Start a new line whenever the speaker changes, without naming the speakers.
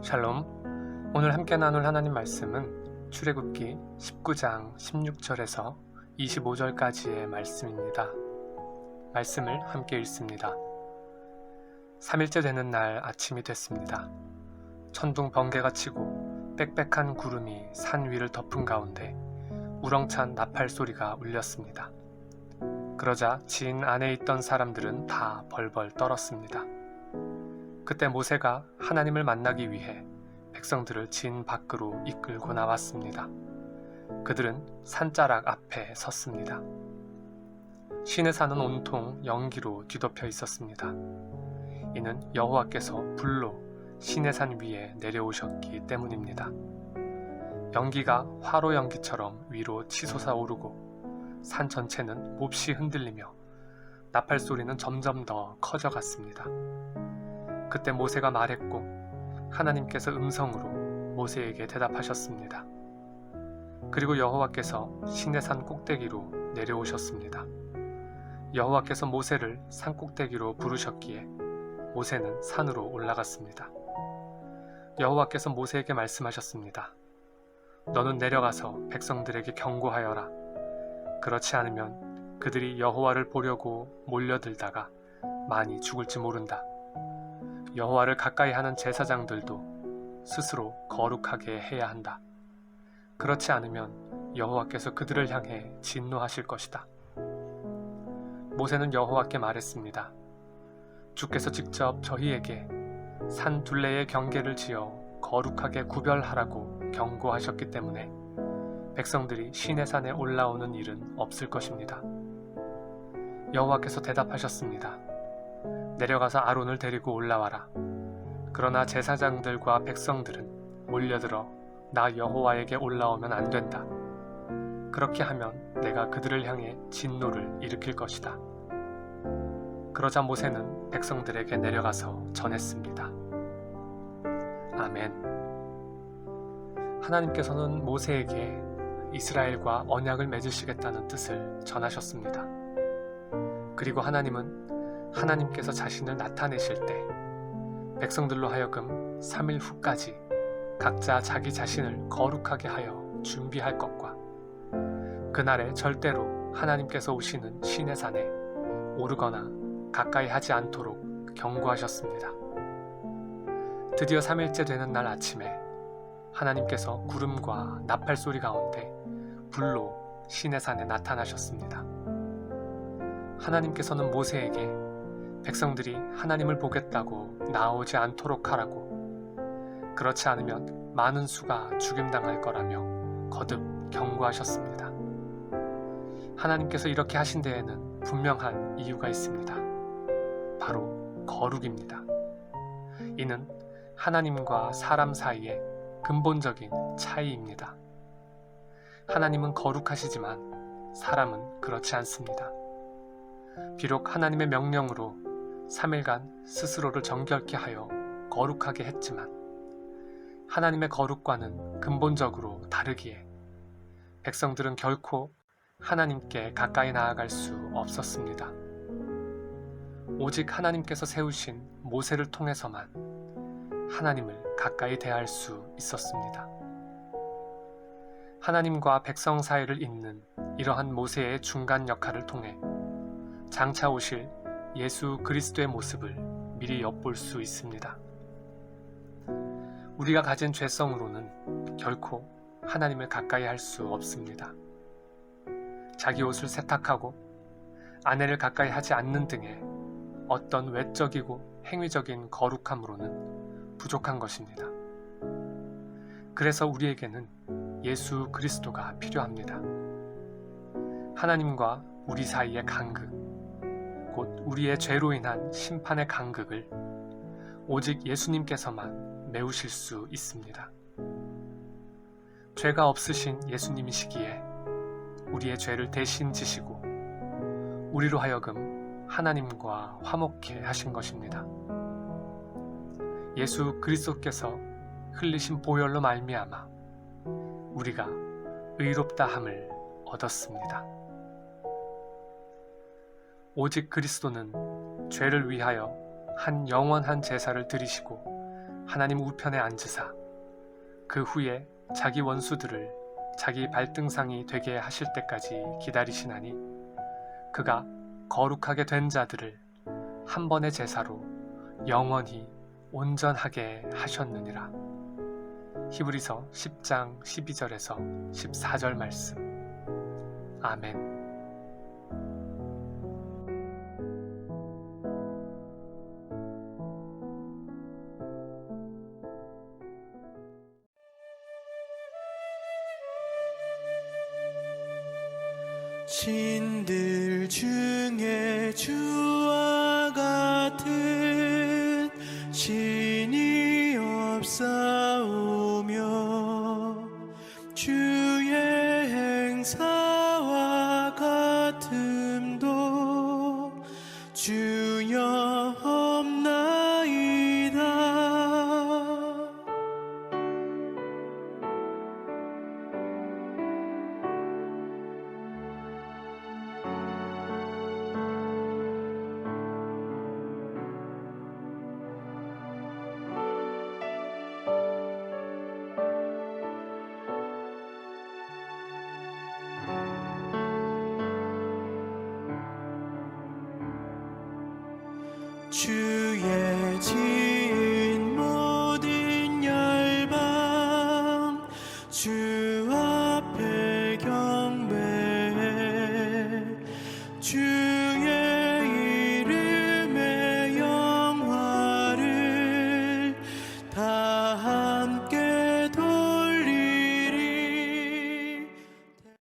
샬롬. 오늘 함께 나눌 하나님 말씀은 출애굽기 19장 16절에서 25절까지의 말씀입니다. 말씀을 함께 읽습니다. 3일째 되는 날 아침이 됐습니다. 천둥 번개가 치고 빽빽한 구름이 산 위를 덮은 가운데 우렁찬 나팔 소리가 울렸습니다. 그러자 진 안에 있던 사람들은 다 벌벌 떨었습니다. 그때 모세가 하나님을 만나기 위해 백성들을 진 밖으로 이끌고 나왔습니다. 그들은 산자락 앞에 섰습니다. 시내산은 온통 연기로 뒤덮여 있었습니다. 이는 여호와께서 불로 시내산 위에 내려오셨기 때문입니다. 연기가 화로 연기처럼 위로 치솟아 오르고 산 전체는 몹시 흔들리며 나팔 소리는 점점 더 커져갔습니다. 그때 모세가 말했고 하나님께서 음성으로 모세에게 대답하셨습니다. 그리고 여호와께서 시내산 꼭대기로 내려오셨습니다. 여호와께서 모세를 산 꼭대기로 부르셨기에 모세는 산으로 올라갔습니다. 여호와께서 모세에게 말씀하셨습니다. 너는 내려가서 백성들에게 경고하여라. 그렇지 않으면 그들이 여호와를 보려고 몰려들다가 많이 죽을지 모른다. 여호와를 가까이 하는 제사장들도 스스로 거룩하게 해야 한다. 그렇지 않으면 여호와께서 그들을 향해 진노하실 것이다. 모세는 여호와께 말했습니다. 주께서 직접 저희에게 산 둘레의 경계를 지어 거룩하게 구별하라고 경고하셨기 때문에 백성들이 시내산에 올라오는 일은 없을 것입니다. 여호와께서 대답하셨습니다. 내려가서 아론을 데리고 올라와라. 그러나 제사장들과 백성들은 몰려들어 나 여호와에게 올라오면 안 된다. 그렇게 하면 내가 그들을 향해 진노를 일으킬 것이다. 그러자 모세는 백성들에게 내려가서 전했습니다. 아멘. 하나님께서는 모세에게 이스라엘과 언약을 맺으시겠다는 뜻을 전하셨습니다. 그리고 하나님께서 자신을 나타내실 때 백성들로 하여금 3일 후까지 각자 자기 자신을 거룩하게 하여 준비할 것과 그날에 절대로 하나님께서 오시는 시내산에 오르거나 가까이 하지 않도록 경고하셨습니다. 드디어 3일째 되는 날 아침에 하나님께서 구름과 나팔 소리 가운데 불로 시내산에 나타나셨습니다. 하나님께서는 모세에게 백성들이 하나님을 보겠다고 나오지 않도록 하라고, 그렇지 않으면 많은 수가 죽임당할 거라며 거듭 경고하셨습니다. 하나님께서 이렇게 하신 데에는 분명한 이유가 있습니다. 바로 거룩입니다. 이는 하나님과 사람 사이의 근본적인 차이입니다. 하나님은 거룩하시지만 사람은 그렇지 않습니다. 비록 하나님의 명령으로 3일간 스스로를 정결케 하여 거룩하게 했지만 하나님의 거룩과는 근본적으로 다르기에 백성들은 결코 하나님께 가까이 나아갈 수 없었습니다. 오직 하나님께서 세우신 모세를 통해서만 하나님을 가까이 대할 수 있었습니다. 하나님과 백성 사이를 잇는 이러한 모세의 중간 역할을 통해 장차 오실 예수 그리스도의 모습을 미리 엿볼 수 있습니다. 우리가 가진 죄성으로는 결코 하나님을 가까이 할 수 없습니다. 자기 옷을 세탁하고 아내를 가까이 하지 않는 등의 어떤 외적이고 행위적인 거룩함으로는 부족한 것입니다. 그래서 우리에게는 예수 그리스도가 필요합니다. 하나님과 우리 사이의 간극, 곧 우리의 죄로 인한 심판의 간극을 오직 예수님께서만 메우실 수 있습니다. 죄가 없으신 예수님이시기에 우리의 죄를 대신 지시고 우리로 하여금 하나님과 화목케 하신 것입니다. 예수 그리스도께서 흘리신 보혈로 말미암아 우리가 의롭다함을 얻었습니다. 오직 그리스도는 죄를 위하여 한 영원한 제사를 드리시고 하나님 우편에 앉으사 그 후에 자기 원수들을 자기 발등상이 되게 하실 때까지 기다리시나니 그가 거룩하게 된 자들을 한 번의 제사로 영원히 온전하게 하셨느니라. 히브리서 10장 12절에서 14절 말씀. 아멘.
신들 중에 주와 같은 신이 없사오며 주의 행사와 같음도 주여 없나이다. 주의 지